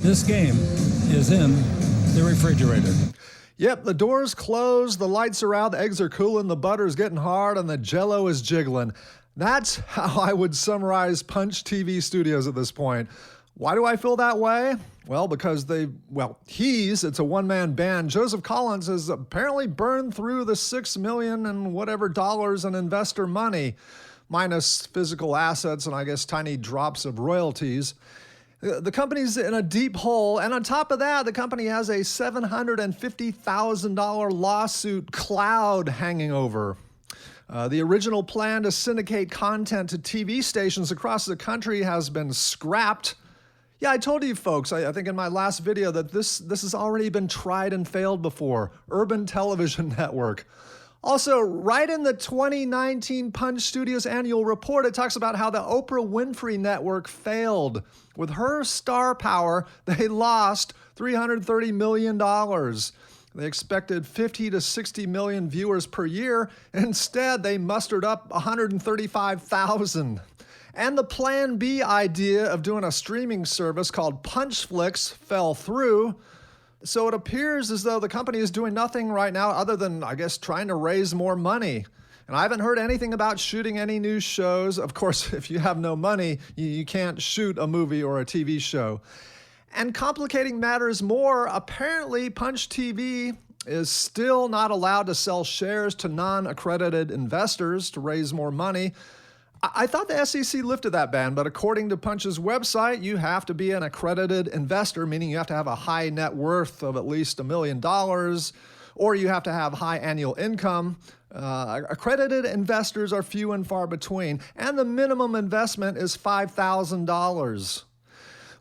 This game is in the refrigerator. Yep, the door's closed, the lights are out, the eggs are cooling, the butter's getting hard, and the jello is jiggling. That's how I would summarize Punch TV Studios at this point. Why do I feel that way? Well, because it's a one-man band. Joseph Collins has apparently burned through the $6 million and whatever dollars in investor money, minus physical assets and I guess tiny drops of royalties. The company's in a deep hole, and on top of that, the company has a $750,000 lawsuit cloud hanging over. The original plan to syndicate content to TV stations across the country has been scrapped. Yeah, I told you folks, I think in my last video, that this has already been tried and failed before. Urban Television Network. Also, right in the 2019 Punch Studios annual report, it talks about how the Oprah Winfrey Network failed. With her star power, they lost $330 million. They expected 50 to 60 million viewers per year. Instead, they mustered up 135,000. And the Plan B idea of doing a streaming service called Punchflix fell through. So it appears as though the company is doing nothing right now other than, I guess, trying to raise more money. And I haven't heard anything about shooting any new shows. Of course, if you have no money, you can't shoot a movie or a TV show. And complicating matters more, apparently Punch TV is still not allowed to sell shares to non-accredited investors to raise more money. I thought the SEC lifted that ban, but according to Punch's website, you have to be an accredited investor, meaning you have to have a high net worth of at least $1 million, or you have to have high annual income. Accredited investors are few and far between, and the minimum investment is $5,000.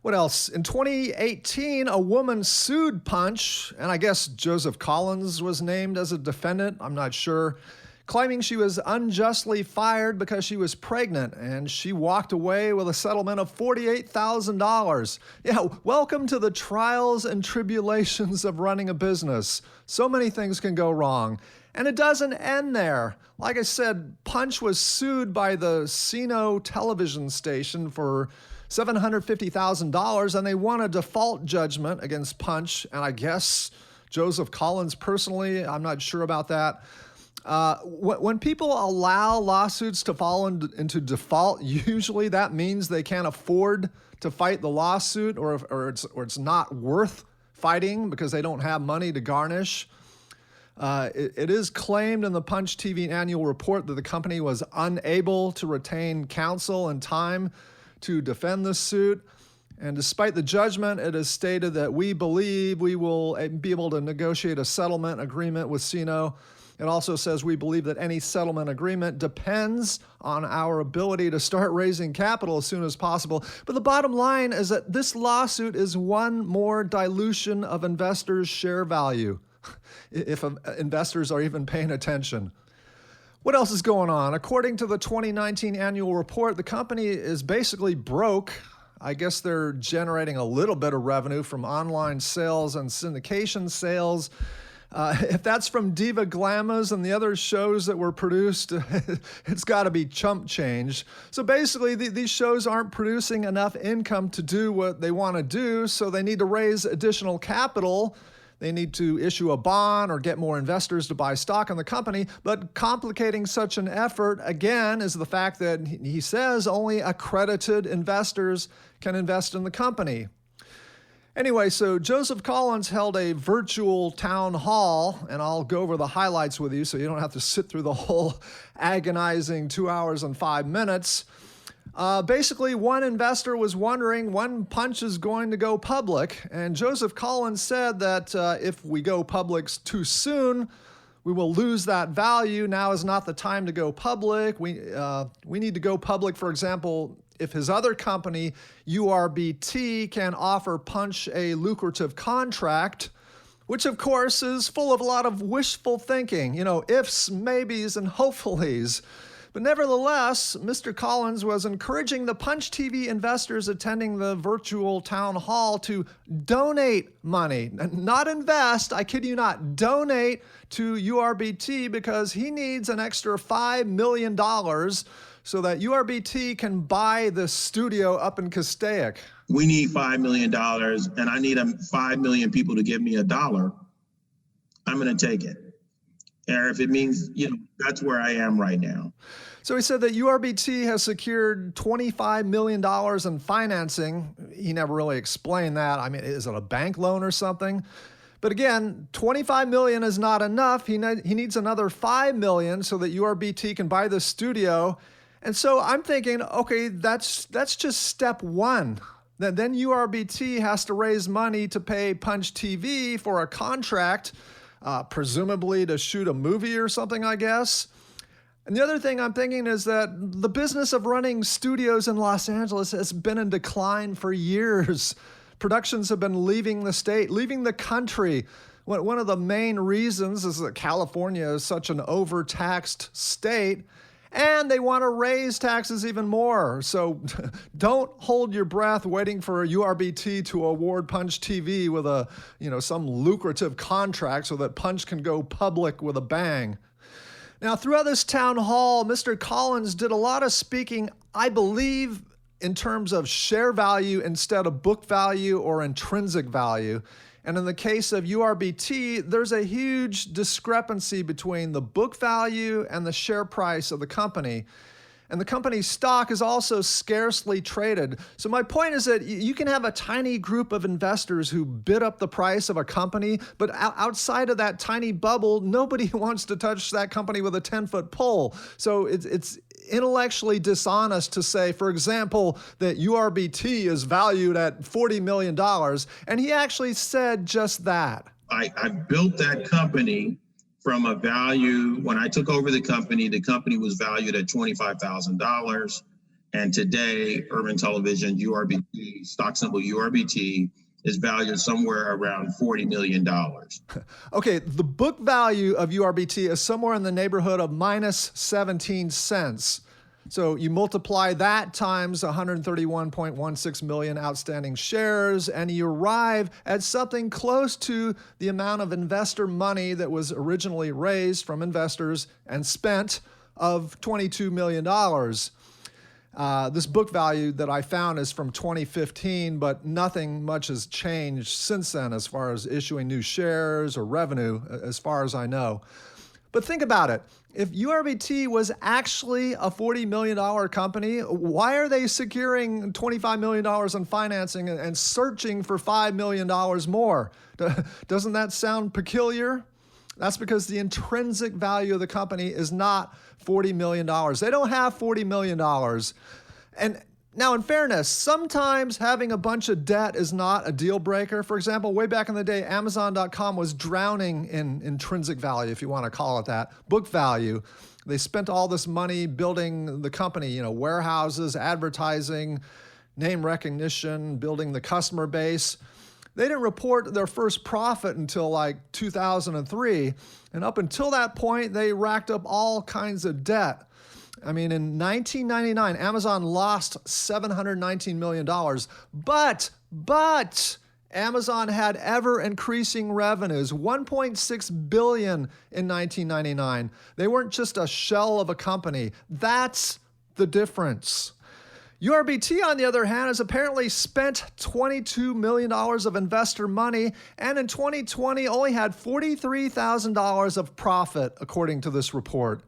What else? In 2018, a woman sued Punch, and I guess Joseph Collins was named as a defendant, I'm not sure, claiming she was unjustly fired because she was pregnant, and she walked away with a settlement of $48,000. Yeah, welcome to the trials and tribulations of running a business. So many things can go wrong. And it doesn't end there. Like I said, Punch was sued by the Sino television station for $750,000, and they won a default judgment against Punch, and I guess Joseph Collins personally, I'm not sure about that. When people allow lawsuits to fall into default, usually that means they can't afford to fight the lawsuit, or it's not worth fighting because they don't have money to garnish. It is claimed in the Punch TV annual report that the company was unable to retain counsel and time to defend the suit. And despite the judgment, it is stated that we believe we will be able to negotiate a settlement agreement with Sino. It also says we believe that any settlement agreement depends on our ability to start raising capital as soon as possible. But the bottom line is that this lawsuit is one more dilution of investors' share value, if investors are even paying attention. What else is going on? According to the 2019 annual report, the company is basically broke. I guess they're generating a little bit of revenue from online sales and syndication sales. If that's from Diva Glamours and the other shows that were produced, it's got to be chump change. So basically, these shows aren't producing enough income to do what they want to do, so they need to raise additional capital. They need to issue a bond or get more investors to buy stock in the company. But complicating such an effort, again, is the fact that he says only accredited investors can invest in the company. Anyway, so Joseph Collins held a virtual town hall, and I'll go over the highlights with you so you don't have to sit through the whole agonizing 2 hours and 5 minutes. Basically, one investor was wondering when Punch is going to go public, and Joseph Collins said that if we go public too soon, we will lose that value. Now is not the time to go public. We need to go public, for example, if his other company, URBT, can offer Punch a lucrative contract, which of course is full of a lot of wishful thinking, ifs, maybes, and hopefullys. But nevertheless, Mr. Collins was encouraging the Punch TV investors attending the virtual town hall to donate money, not invest, I kid you not, donate to URBT because he needs an extra $5 million so that URBT can buy the studio up in Castaic. we need $5 million and I need 5 million people to give me $1, I'm going to take it. Or if it means, that's where I am right now. So he said that URBT has secured $25 million in financing. He never really explained that. I mean, is it a bank loan or something? But again, $25 million is not enough. He needs another $5 million so that URBT can buy the studio. And so I'm thinking, okay, that's just step one. Then URBT has to raise money to pay Punch TV for a contract, presumably to shoot a movie or something, I guess. And the other thing I'm thinking is that the business of running studios in Los Angeles has been in decline for years. Productions have been leaving the state, leaving the country. One of the main reasons is that California is such an overtaxed state, and they want to raise taxes even more. So don't hold your breath waiting for URBT to award Punch TV with some lucrative contract so that Punch can go public with a bang. Now, throughout this town hall, Mr. Collins did a lot of speaking, I believe, in terms of share value instead of book value or intrinsic value. And in the case of URBT, there's a huge discrepancy between the book value and the share price of the company. And the company's stock is also scarcely traded. So my point is that you can have a tiny group of investors who bid up the price of a company, but outside of that tiny bubble, nobody wants to touch that company with a 10-foot pole. So it's intellectually dishonest to say, for example, that URBT is valued at $40 million. And he actually said just that. I built that company from a value. When I took over the company was valued at $25,000. And today, Urban Television, URBT, stock symbol URBT, is valued somewhere around $40 million. Okay, the book value of URBT is somewhere in the neighborhood of minus 17 cents. So you multiply that times 131.16 million outstanding shares, and you arrive at something close to the amount of investor money that was originally raised from investors and spent of $22 million. This book value that I found is from 2015, but nothing much has changed since then as far as issuing new shares or revenue, as far as I know. But think about it. If URBT was actually a $40 million company, why are they securing $25 million in financing and searching for $5 million more? Doesn't that sound peculiar? That's because the intrinsic value of the company is not $40 million. They don't have $40 million. And now, in fairness, sometimes having a bunch of debt is not a deal breaker. For example, way back in the day, Amazon.com was drowning in intrinsic value, if you want to call it that, book value. They spent all this money building the company, warehouses, advertising, name recognition, building the customer base. They didn't report their first profit until like 2003. And up until that point, they racked up all kinds of debt. I mean, in 1999, Amazon lost $719 million, but Amazon had ever-increasing revenues, $1.6 billion in 1999. They weren't just a shell of a company. That's the difference. URBT, on the other hand, has apparently spent $22 million of investor money, and in 2020 only had $43,000 of profit, according to this report.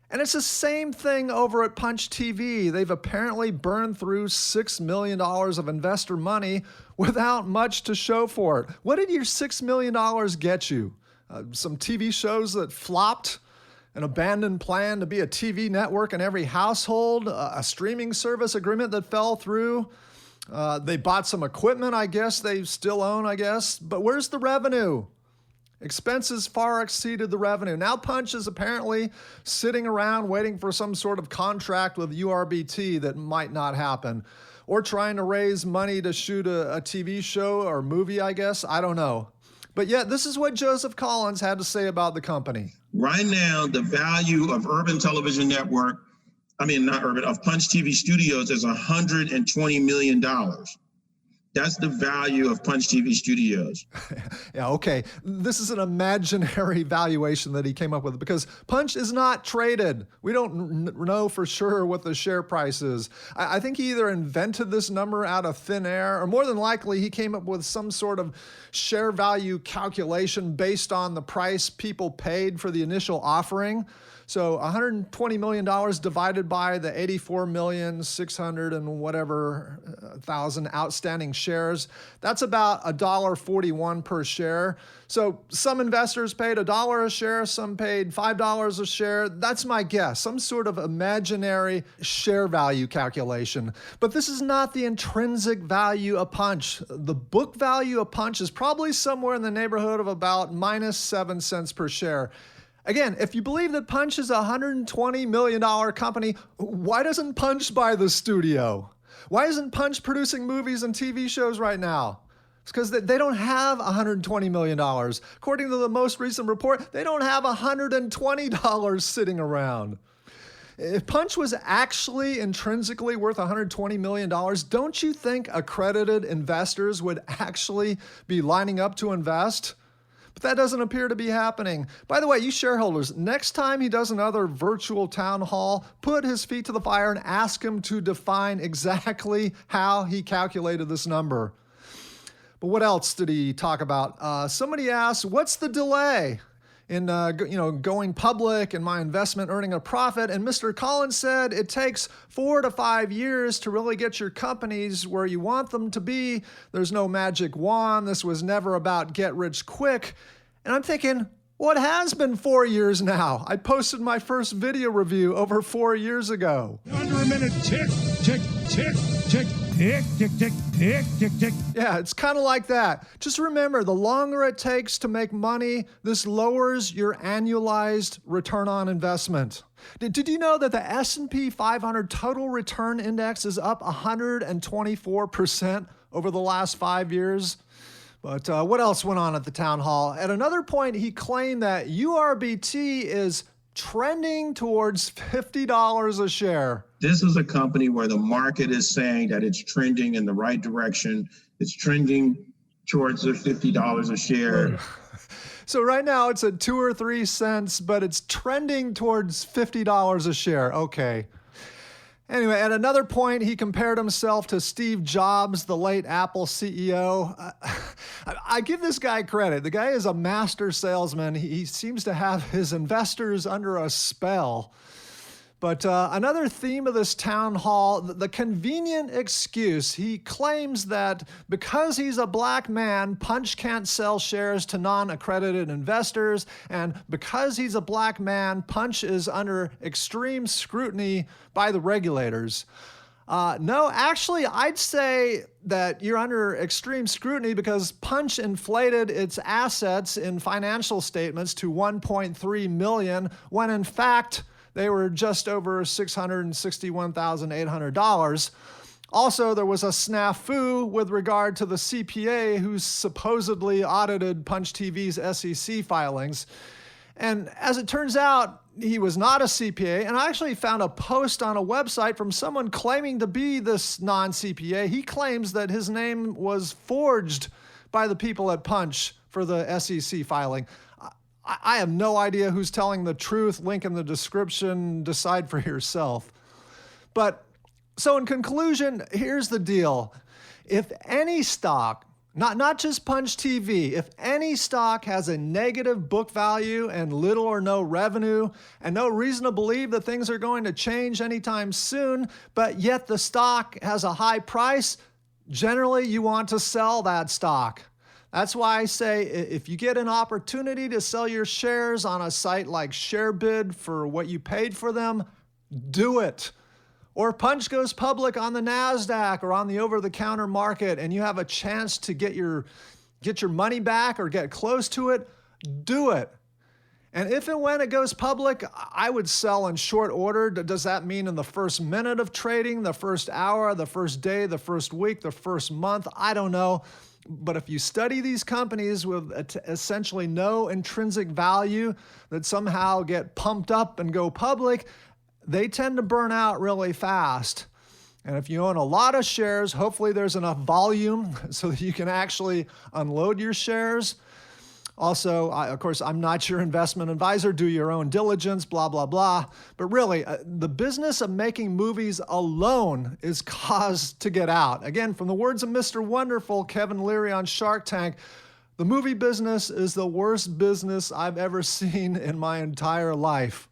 And it's the same thing over at Punch TV. They've apparently burned through $6 million of investor money without much to show for it. What did your $6 million get you? Some TV shows that flopped? An abandoned plan to be a TV network in every household? A streaming service agreement that fell through? They bought some equipment, I guess. They still own, I guess. But where's the revenue? Expenses far exceeded the revenue. Now Punch is apparently sitting around waiting for some sort of contract with URBT that might not happen, or trying to raise money to shoot a TV show or movie, I guess. I don't know. But yet, this is what Joseph Collins had to say about the company. Right now, the value of Urban Television Network, of Punch TV Studios is $120 million. That's the value of Punch TV Studios. Yeah, okay. This is an imaginary valuation that he came up with because Punch is not traded. We don't know for sure what the share price is. I think he either invented this number out of thin air, or more than likely he came up with some sort of share value calculation based on the price people paid for the initial offering. So $120 million divided by the 84,600 and whatever thousand outstanding shares, that's about $1.41 per share. So some investors paid $1 a share, some paid $5 a share. That's my guess, some sort of imaginary share value calculation. But this is not the intrinsic value of Punch. The book value of Punch is probably somewhere in the neighborhood of about minus 7 cents per share. Again, if you believe that Punch is a $120 million company, why doesn't Punch buy the studio? Why isn't Punch producing movies and TV shows right now? It's because they don't have $120 million. According to the most recent report, they don't have $120 sitting around. If Punch was actually intrinsically worth $120 million, don't you think accredited investors would actually be lining up to invest? But that doesn't appear to be happening. By the way, you shareholders, next time he does another virtual town hall, put his feet to the fire and ask him to define exactly how he calculated this number. But what else did he talk about? Somebody asked, what's the delay in going public and my investment earning a profit? And Mr. Collins said it takes 4 to 5 years to really get your companies where you want them to be. There's no magic wand. This was never about get rich quick. And I'm thinking, what has been 4 years now? I posted my first video review over 4 years ago. Under a minute. Tick, tick, tick, tick, tick, tick, tick, tick, tick, tick. Yeah, it's kind of like that. Just remember, the longer it takes to make money, this lowers your annualized return on investment. Did you know that the S&P 500 total return index is up 124% over the last 5 years? But what else went on at the town hall? At another point, he claimed that URBT is trending towards $50 a share. This is a company where the market is saying that it's trending in the right direction. It's trending towards the $50 a share. So right now it's at 2 or 3 cents, but it's trending towards $50 a share. Okay. Anyway, at another point, he compared himself to Steve Jobs, the late Apple CEO. I give this guy credit. The guy is a master salesman. He seems to have his investors under a spell. But another theme of this town hall, the convenient excuse. He claims that because he's a black man, Punch can't sell shares to non-accredited investors. And because he's a black man, Punch is under extreme scrutiny by the regulators. No, actually, I'd say that you're under extreme scrutiny because Punch inflated its assets in financial statements to $1.3 million when in fact they were just over $661,800. Also, there was a snafu with regard to the CPA who supposedly audited Punch TV's SEC filings. And as it turns out, he was not a CPA. And I actually found a post on a website from someone claiming to be this non-CPA. He claims that his name was forged by the people at Punch for the SEC filing. I have no idea who's telling the truth. Link in the description. Decide for yourself. But so in conclusion, here's the deal. If any stock, not just Punch TV, if any stock has a negative book value and little or no revenue and no reason to believe that things are going to change anytime soon, but yet the stock has a high price, generally you want to sell that stock. That's why I say if you get an opportunity to sell your shares on a site like ShareBid for what you paid for them, do it. Or if Punch goes public on the NASDAQ or on the over-the-counter market and you have a chance to get your money back or get close to it, do it. And if and when it goes public, I would sell in short order. Does that mean in the first minute of trading, the first hour, the first day, the first week, the first month? I don't know. But if you study these companies with essentially no intrinsic value that somehow get pumped up and go public, they tend to burn out really fast. And if you own a lot of shares, hopefully there's enough volume so that you can actually unload your shares. Also, of course, I'm not your investment advisor. Do your own diligence, blah, blah, blah. But really, the business of making movies alone is cause to get out. Again, from the words of Mr. Wonderful, Kevin Leary on Shark Tank, the movie business is the worst business I've ever seen in my entire life.